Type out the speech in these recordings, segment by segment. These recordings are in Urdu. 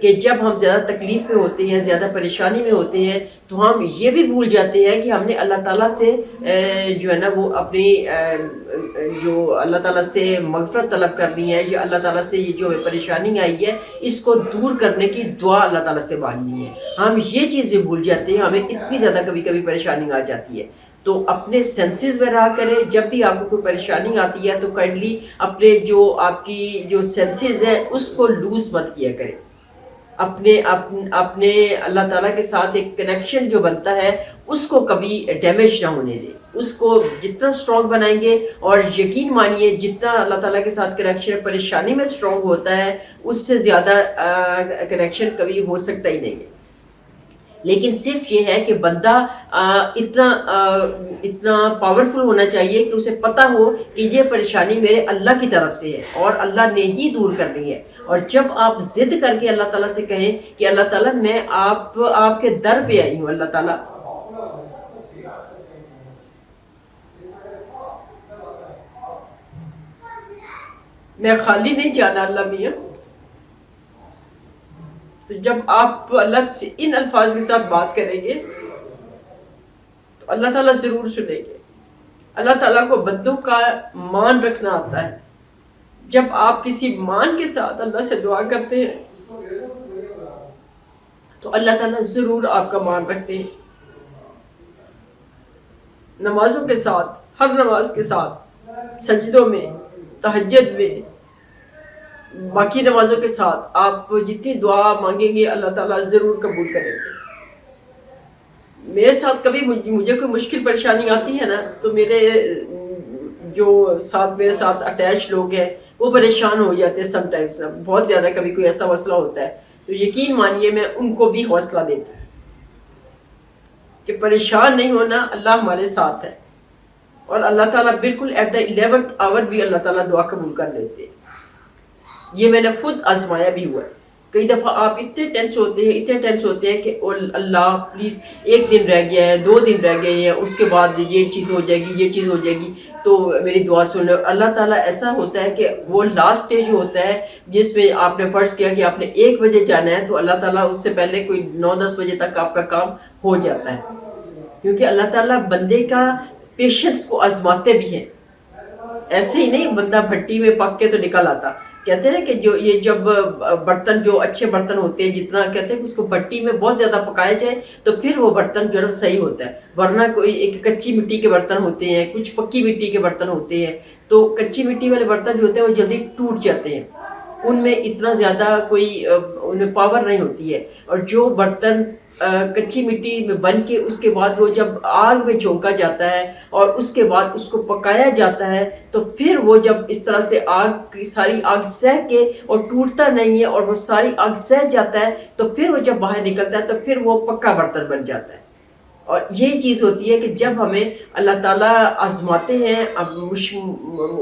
کہ جب ہم زیادہ تکلیف میں ہوتے ہیں، زیادہ پریشانی میں ہوتے ہیں، تو ہم یہ بھی بھول جاتے ہیں کہ ہم نے اللہ تعالیٰ سے جو ہے نا وہ اپنی جو اللہ تعالیٰ سے مغفرت طلب کرنی ہے، یا اللہ تعالیٰ سے یہ جو پریشانی آئی ہے اس کو دور کرنے کی دعا اللہ تعالیٰ سے مانگنی ہے۔ ہم یہ چیز بھی بھول جاتے ہیں، ہمیں اتنی زیادہ کبھی کبھی پریشانی آ جاتی ہے۔ تو اپنے سینسز میں رہا کریں، جب بھی آپ کو کوئی پریشانی آتی ہے تو کائنڈلی اپنے جو آپ کی جو سینسز ہیں اس کو لوز مت کیا کریں۔ اپنے اللہ تعالیٰ کے ساتھ ایک کنیکشن جو بنتا ہے اس کو کبھی ڈیمیج نہ ہونے دیں، اس کو جتنا اسٹرانگ بنائیں گے، اور یقین مانیے جتنا اللہ تعالیٰ کے ساتھ کنیکشن پریشانی میں اسٹرانگ ہوتا ہے اس سے زیادہ کنیکشن کبھی ہو سکتا ہی نہیں ہے۔ لیکن صرف یہ ہے کہ بندہ اتنا پاورفل ہونا چاہیے کہ اسے پتہ ہو کہ یہ پریشانی میرے اللہ کی طرف سے ہے اور اللہ نے ہی دور کرنی ہے۔ اور جب آپ ضد کر کے اللہ تعالیٰ سے کہیں کہ اللہ تعالیٰ میں آپ کے در پہ آئی ہوں، اللہ تعالیٰ میں خالی نہیں جانا اللہ میاں، تو جب آپ اللہ سے ان الفاظ کے ساتھ بات کریں گے تو اللہ تعالیٰ ضرور سنیں گے۔ اللہ تعالیٰ کو بندوں کا مان رکھنا آتا ہے۔ جب آپ کسی مان کے ساتھ اللہ سے دعا کرتے ہیں تو اللہ تعالیٰ ضرور آپ کا مان رکھتے ہیں۔ نمازوں کے ساتھ، ہر نماز کے ساتھ، سجدوں میں، تہجد میں، باقی نمازوں کے ساتھ آپ جتنی دعا مانگیں گے اللہ تعالیٰ ضرور قبول کریں گے۔ میرے ساتھ کبھی مجھے کوئی مشکل پریشانی آتی ہے نا تو میرے ساتھ اٹیچ لوگ ہیں وہ پریشان ہو جاتے ہیں سم ٹائمز نا، بہت زیادہ کبھی کوئی ایسا مسئلہ ہوتا ہے تو یقین مانیے میں ان کو بھی حوصلہ دیتی ہوں کہ پریشان نہیں ہونا، اللہ ہمارے ساتھ ہے۔ اور اللہ تعالیٰ بالکل ایٹ دا 11th آور بھی اللہ تعالیٰ دعا قبول کر لیتے ہیں۔ یہ میں نے خود آزمایا بھی ہوا ہے۔ کئی دفعہ آپ اتنے ٹینس ہوتے ہیں کہ اللہ پلیز ایک دن رہ گیا ہے، 2 دن رہ گئے ہیں، اس کے بعد یہ چیز ہو جائے گی تو میری دعا سن لو۔ اللہ تعالیٰ ایسا ہوتا ہے کہ وہ لاسٹ اسٹیج ہوتا ہے جس میں آپ نے فرض کیا کہ آپ نے 1 بجے جانا ہے تو اللہ تعالیٰ اس سے پہلے کوئی 9-10 بجے تک آپ کا کام ہو جاتا ہے، کیونکہ اللہ تعالیٰ بندے کا پیشنس کو آزماتے بھی ہیں۔ ایسے ہی نہیں بندہ بھٹی میں پک کے تو نکل آتا۔ کہتے ہیں کہ جب برتن جو اچھے برتن ہوتے ہیں، جتنا کہتے ہیں کہ اس کو بھٹی میں بہت زیادہ پکایا جائے تو پھر وہ برتن جو ہے صحیح ہوتا ہے، ورنہ کوئی ایک کچی مٹی کے برتن ہوتے ہیں، کچھ پکی مٹی کے برتن ہوتے ہیں، تو کچی مٹی والے برتن جو ہوتے ہیں وہ جلدی ٹوٹ جاتے ہیں، ان میں اتنا زیادہ کوئی ان میں پاور نہیں ہوتی ہے۔ اور جو برتن کچی مٹی میں بن کے اس کے بعد وہ جب آگ میں جھونکا جاتا ہے اور اس کے بعد اس کو پکایا جاتا ہے تو پھر وہ جب اس طرح سے ساری آگ سہ کے اور ٹوٹتا نہیں ہے اور وہ ساری آگ سہ جاتا ہے تو پھر وہ جب باہر نکلتا ہے تو پھر وہ پکا برتن بن جاتا ہے۔ اور یہ چیز ہوتی ہے کہ جب ہمیں اللہ تعالیٰ آزماتے ہیں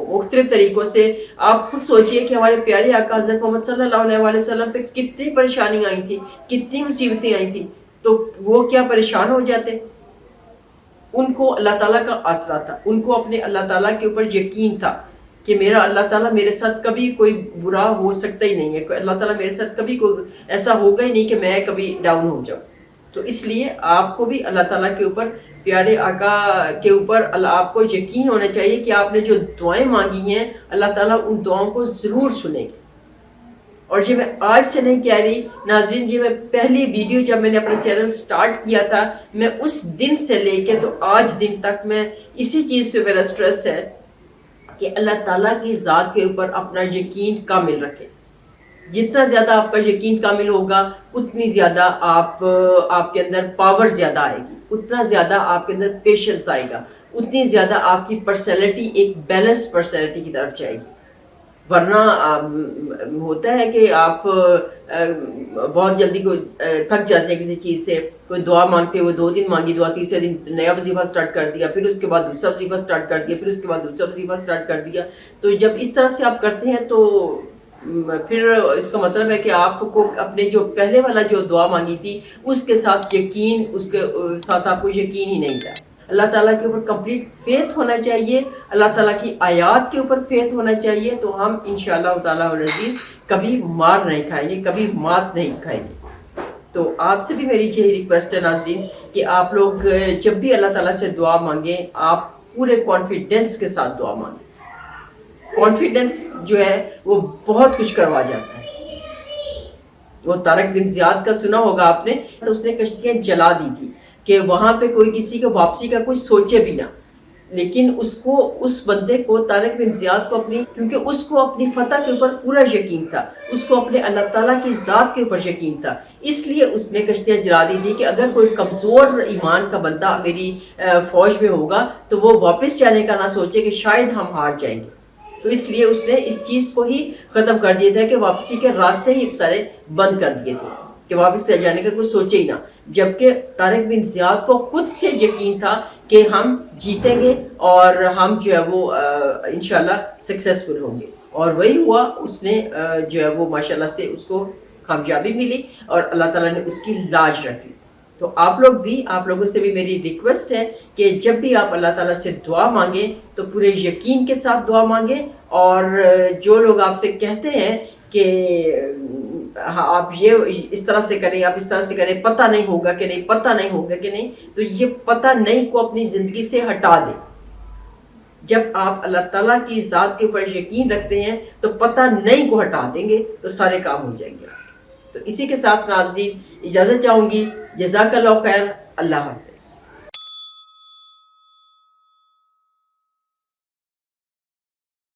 مختلف طریقوں سے۔ آپ خود سوچئے کہ ہمارے پیارے آقا حضرت محمد صلی اللہ علیہ وسلم پہ کتنی پریشانیاں آئی تھیں، کتنی مصیبتیں آئی تھیں، تو وہ کیا پریشان ہو جاتے؟ ان کو اللہ تعالیٰ کا آسرا تھا، ان کو اپنے اللہ تعالیٰ کے اوپر یقین تھا کہ میرا اللہ تعالیٰ میرے ساتھ کبھی کوئی برا ہو سکتا ہی نہیں ہے، اللہ تعالیٰ میرے ساتھ کبھی کوئی ایسا ہوگا ہی نہیں کہ میں کبھی ڈاؤن ہو جاؤں۔ تو اس لیے آپ کو بھی اللہ تعالیٰ کے اوپر، پیارے آقا کے اوپر آپ کو یقین ہونا چاہیے کہ آپ نے جو دعائیں مانگی ہیں اللہ تعالیٰ ان دعاؤں کو ضرور سنیں گے۔ اور یہ میں آج سے نہیں کہہ رہی ناظرین، یہ میں پہلی ویڈیو جب میں نے اپنا چینل سٹارٹ کیا تھا، میں اس دن سے لے کے تو آج دن تک میں اسی چیز سے میرا سٹریس ہے کہ اللہ تعالیٰ کی ذات کے اوپر اپنا یقین کامل رکھیں۔ جتنا زیادہ آپ کا یقین کامل ہوگا اتنی زیادہ آپ کے اندر پاور زیادہ آئے گی، اتنا زیادہ آپ کے اندر پیشنس آئے گا، اتنی زیادہ آپ کی پرسنالٹی ایک بیلنس پرسنالٹی کی طرف جائے گی۔ ورنہ ہوتا ہے کہ آپ بہت جلدی کوئی تھک جاتے ہیں کسی چیز سے، کوئی دعا مانگتے ہوئے 2 دن مانگی دعا، تیسرے دن نیا وظیفہ سٹارٹ کر دیا، پھر اس کے بعد دوسرا وظیفہ سٹارٹ کر دیا، پھر اس کے بعد دوسرا وظیفہ سٹارٹ کر دیا۔ تو جب اس طرح سے آپ کرتے ہیں تو پھر اس کا مطلب ہے کہ آپ کو اپنے جو پہلے والا جو دعا مانگی تھی اس کے ساتھ یقین، اس کے ساتھ آپ کو یقین ہی نہیں تھا۔ اللہ تعالیٰ کے اوپر کمپلیٹ فیتھ ہونا چاہیے، اللہ تعالیٰ کی آیات کے اوپر فیتھ ہونا چاہیے، تو ہم انشاءاللہ تعالیٰ العزیز کبھی مار نہیں کھائیں گے، کبھی مات نہیں کھائیں گے۔ تو آپ سے بھی میری یہی ریکویسٹ ہے ناظرین کہ آپ لوگ جب بھی اللہ تعالیٰ سے دعا مانگیں آپ پورے کانفیڈنس کے ساتھ دعا مانگیں۔ کانفیڈنس جو ہے وہ بہت کچھ کروا جاتا ہے۔ وہ طارق بن زیاد کا سنا ہوگا آپ نے، تو اس نے کشتیاں جلا دی تھی کہ وہاں پہ کوئی کسی کے واپسی کا کچھ سوچے بھی نہ، لیکن اس بندے کو طارق بن زیاد کو کیونکہ اس کو اپنی فتح کے اوپر پورا یقین تھا، اس کو اپنے اللہ تعالیٰ کی ذات کے اوپر یقین تھا، اس لیے اس نے کشتیاں جلا دی تھی کہ اگر کوئی کمزور ایمان کا بندہ میری فوج میں ہوگا تو وہ واپس جانے کا نہ سوچے کہ شاید ہم ہار جائیں گے۔ تو اس لیے اس نے اس چیز کو ہی ختم کر دیا تھا کہ واپسی کے راستے ہی سارے بند کر دیے تھے کہ واپس سے جانے کا کوئی سوچے ہی نہ، جبکہ طارق بن زیاد کو خود سے یقین تھا کہ ہم جیتیں گے اور ہم جو ہے وہ انشاءاللہ سکسیسفل ہوں گے، اور وہی ہوا۔ اس نے جو ہے وہ ماشاءاللہ سے اس کو کامیابی ملی اور اللہ تعالیٰ نے اس کی لاج رکھی۔ تو آپ لوگوں سے بھی میری ریکویسٹ ہے کہ جب بھی آپ اللہ تعالیٰ سے دعا مانگیں تو پورے یقین کے ساتھ دعا مانگیں، اور جو لوگ آپ سے کہتے ہیں کہ آپ یہ اس طرح سے کریں، آپ اس طرح سے کریں، پتہ نہیں ہوگا کہ نہیں، پتہ نہیں ہوگا کہ نہیں، تو یہ پتہ نہیں کو اپنی زندگی سے ہٹا دیں۔ جب آپ اللہ تعالیٰ کی ذات کے اوپر یقین رکھتے ہیں تو پتہ نہیں کو ہٹا دیں گے تو سارے کام ہو جائیں گے۔ تو اسی کے ساتھ ناظرین اجازت چاہوں گی، جزاک اللہ خیر، اللہ حافظ۔